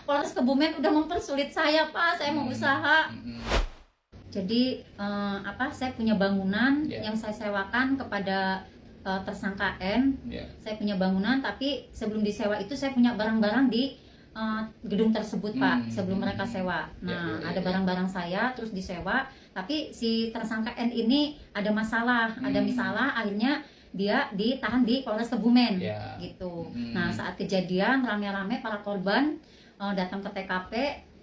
Polres Kebumen udah mempersulit saya Pak, saya mau usaha. Jadi saya punya bangunan yang saya sewakan kepada tersangka N. Saya punya bangunan, tapi sebelum disewa itu saya punya barang-barang di gedung tersebut Pak, sebelum mereka sewa. Nah, ada barang-barang saya terus disewa, tapi si tersangka N ini ada masalah, akhirnya dia ditahan di Polres Kebumen gitu. Nah, saat kejadian rame-rame para korban datang ke TKP,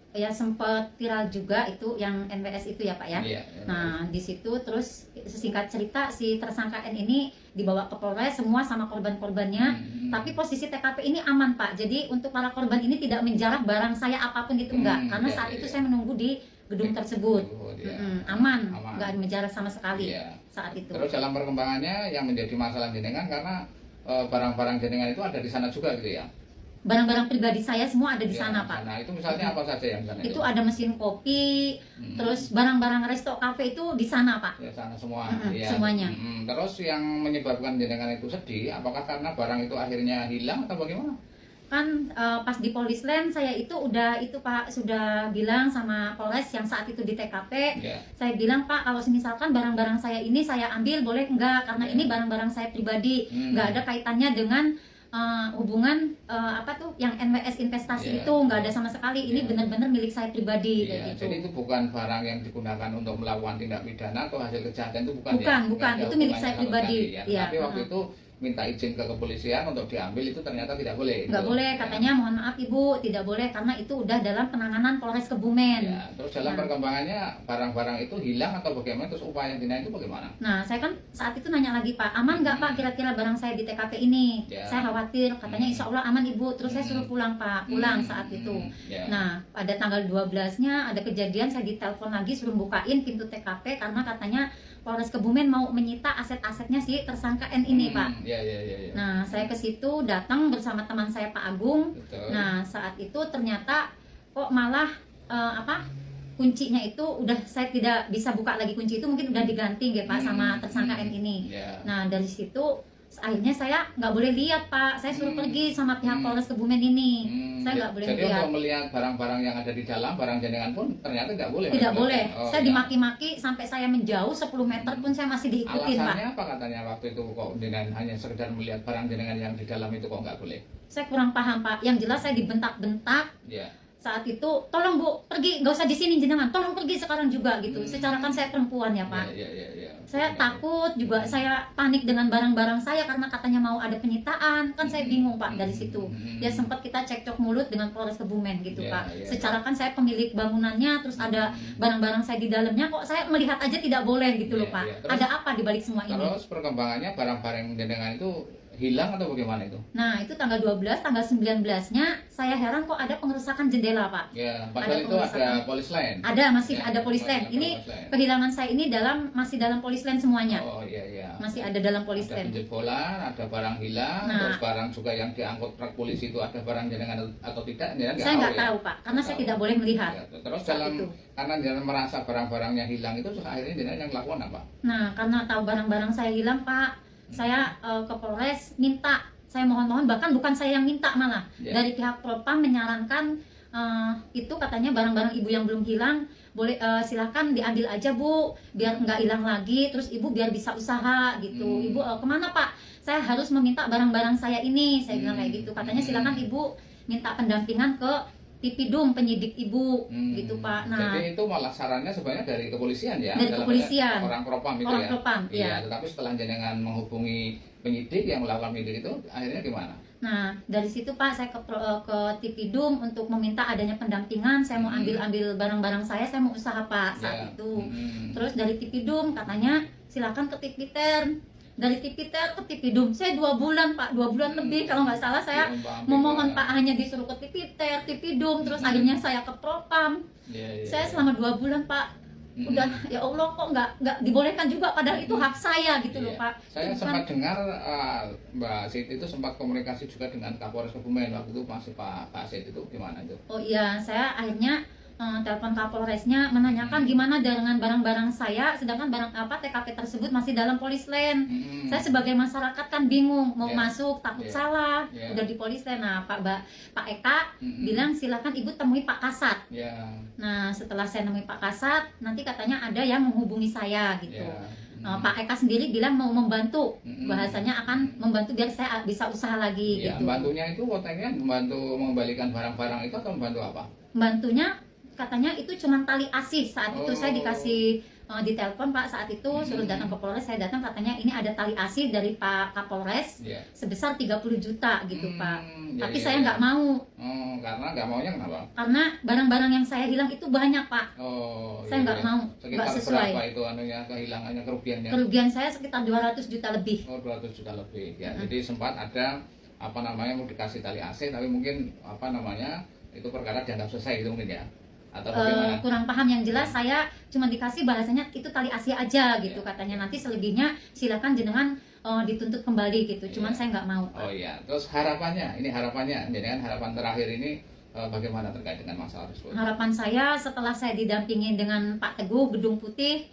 ya sempat viral juga itu yang NWS itu ya Pak ya. Nah, di situ terus singkat cerita si tersangka N ini dibawa ke Polres semua sama korban-korbannya. Tapi posisi TKP ini aman Pak. Jadi untuk para korban ini tidak menjarah barang saya apapun itu enggak, karena saat itu saya menunggu di gedung tersebut. Aman, enggak menjarah sama sekali saat itu. Terus dalam perkembangannya yang menjadi masalah jenengan karena barang-barang jenengan itu ada di sana juga gitu ya. Barang-barang pribadi saya semua ada di sana Pak. Nah itu misalnya apa saja yang sana itu? Ada mesin kopi, terus barang-barang resto kafe itu di sana Pak. Ya sana semua. Semuanya. Terus yang menyebabkan jenengan itu sedih, apakah karena barang itu akhirnya hilang atau bagaimana? Kan pas di Polisland saya itu udah itu Pak sudah bilang sama Polres yang saat itu di TKP. Saya bilang Pak, kalau misalkan barang-barang saya ini saya ambil boleh enggak, karena ini barang-barang saya pribadi, enggak ada kaitannya dengan hubungan yang NWS investasi itu nggak ada sama sekali. Ini benar-benar milik saya pribadi kayak gitu. Jadi itu bukan barang yang digunakan untuk melakukan tindak pidana atau hasil kejahatan, itu bukan. Bukan, itu milik saya pribadi. Tapi waktu itu minta izin ke kepolisian untuk diambil, itu ternyata tidak boleh. Nggak boleh, katanya mohon maaf Ibu, tidak boleh karena itu udah dalam penanganan Polres Kebumen. Terus dalam perkembangannya barang-barang itu hilang atau bagaimana, terus upaya dina itu bagaimana? Nah, saya kan saat itu nanya lagi Pak, aman nggak Pak kira-kira barang saya di TKP ini? Saya khawatir, katanya insya Allah aman Ibu. Terus saya suruh pulang Pak, pulang saat itu. Nah, pada tanggal 12-nya ada kejadian, saya ditelepon lagi suruh bukain pintu TKP karena katanya Polres Kebumen mau menyita aset-asetnya si tersangka N ini Pak. Nah, saya ke situ datang bersama teman saya Pak Agung. Nah, saat itu ternyata kok malah kuncinya itu udah saya tidak bisa buka lagi, kunci itu mungkin udah diganti ya Pak sama tersangka N ini. Nah, dari situ akhirnya saya nggak boleh lihat Pak, saya suruh pergi sama pihak Polres Kebumen ini. Saya nggak boleh jadi lihat. Jadi untuk melihat barang-barang yang ada di dalam, barang jenengan pun ternyata tidak boleh. Tidak boleh. Saya dimaki-maki sampai saya menjauh 10 meter pun saya masih diikutin Pak. Alasannya apa katanya waktu itu kok dengan hanya sekedar melihat barang jenengan yang di dalam itu kok nggak boleh? Saya kurang paham Pak. Yang jelas saya dibentak-bentak. Saat itu, tolong Bu, pergi, nggak usah di sini jenengan, tolong pergi sekarang juga gitu. Secara kan saya perempuan ya Pak. Saya takut juga, saya panik dengan barang-barang saya karena katanya mau ada penyitaan. Kan saya bingung Pak dari situ. Ya sempat kita cekcok mulut dengan Polres Kebumen gitu Pak. Secara kan saya pemilik bangunannya, terus ada barang-barang saya di dalamnya, kok saya melihat aja tidak boleh gitu loh Pak. Terus, ada apa di balik semua ini? Terus perkembangannya barang-barang jenengan itu hilang atau bagaimana itu? Nah, itu tanggal 12, tanggal 19-nya saya heran kok ada pengerusakan jendela, Pak. Padahal itu ada Polisland. Ada, masih ada Polisland. Ini kehilangan saya ini masih dalam Polisland semuanya. Masih ada dalam Polisland. Ada penjebolan, ada barang hilang, terus barang juga yang diangkut truk polisi itu ada barang jenengan atau tidak? Saya nggak tahu, Pak, karena saya tidak boleh melihat. Terus karena jenengan merasa barang-barangnya hilang itu, akhirnya jenengan yang melakukan apa? Nah, karena tahu barang-barang saya hilang, Pak, saya ke Polres minta, saya mohon-mohon, bahkan bukan saya yang minta malah dari pihak Propam menyarankan itu katanya barang-barang ibu yang belum hilang boleh silahkan diambil aja Bu, biar nggak hilang lagi, terus ibu biar bisa usaha gitu. Ibu kemana Pak? Saya harus meminta barang-barang saya ini, saya bilang kayak gitu. Katanya silakan ibu minta pendampingan ke Tipidum penyidik ibu gitu Pak. Nah, jadi itu malah sarannya sebenarnya dari kepolisian ya? Dari kepolisian. Orang Propam itu orang Propam, tetapi setelah jenengan menghubungi penyidik yang melakukan penyidik itu, akhirnya gimana? Nah, dari situ Pak saya ke Tipidum untuk meminta adanya pendampingan. Saya mau ambil barang-barang saya mau usaha Pak saat itu. Terus dari Tipidum katanya silakan ke Tipiter. Dari Tipiter ke Tipidum, saya 2 bulan Pak, 2 bulan lebih kalau nggak salah saya memohon Pak, hanya disuruh ke Tipiter, Tipidum, terus akhirnya saya ke Propam. Saya selama 2 bulan Pak, udah ya Allah kok nggak dibolehkan juga, padahal itu hak saya gitu loh Pak. Saya sempat dengar Mbak Siti itu sempat komunikasi juga dengan Kapolres Kebumen waktu itu, masih Pak Asid itu gimana itu? Oh iya, saya akhirnya telepon Kapolresnya menanyakan gimana dengan barang-barang saya, sedangkan barang TKP tersebut masih dalam polis line. Saya sebagai masyarakat kan bingung mau masuk, takut salah, udah di polis line. Nah, Pak Eka bilang silakan Ibu temui Pak Kasat. Nah, setelah saya nemui Pak Kasat, nanti katanya ada yang menghubungi saya gitu. Pak Eka sendiri bilang mau membantu, bahasanya akan membantu biar saya bisa usaha lagi gitu. Membantunya itu katanya membantu mengembalikan barang-barang itu atau membantu apa? Membantunya katanya itu cuma tali asih. Saat itu saya dikasih ditelepon Pak, saat itu suruh datang ke Polres, saya datang, katanya ini ada tali asih dari Pak Kapolres sebesar 30 juta gitu Pak. Tapi saya nggak mau. Karena nggak maunya kenapa? Karena barang-barang yang saya hilang itu banyak Pak. Saya nggak mau, nggak sesuai. Berapa itu anunya, kehilangannya, kerugiannya? Kerugian saya sekitar 200 juta lebih. 200 juta lebih ya. Jadi sempat ada mau dikasih tali AC, tapi mungkin itu perkara dianggap selesai gitu mungkin ya, atau bagaimana? Kurang paham. Yang jelas saya cuma dikasih bahasanya itu tali asi aja gitu katanya, nanti selebihnya silakan jenengan dituntut kembali gitu. Cuman saya nggak mau. Terus harapannya jadi kan harapan terakhir ini bagaimana terkait dengan masalah tersebut? Harapan saya setelah saya didampingi dengan Pak Teguh Gedung Putih,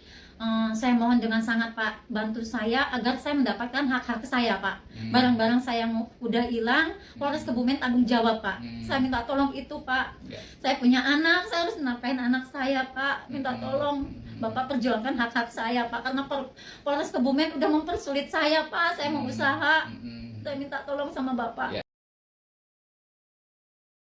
saya mohon dengan sangat Pak, bantu saya agar saya mendapatkan hak-hak saya Pak. Barang-barang saya yang udah hilang, Polres Kebumen tanggung jawab Pak. Saya minta tolong itu Pak. Saya punya anak, saya harus nafkahin anak saya Pak. Minta tolong Bapak perjuangkan hak-hak saya Pak, karena Polres Kebumen udah mempersulit saya Pak. Saya mau usaha, saya minta tolong sama Bapak.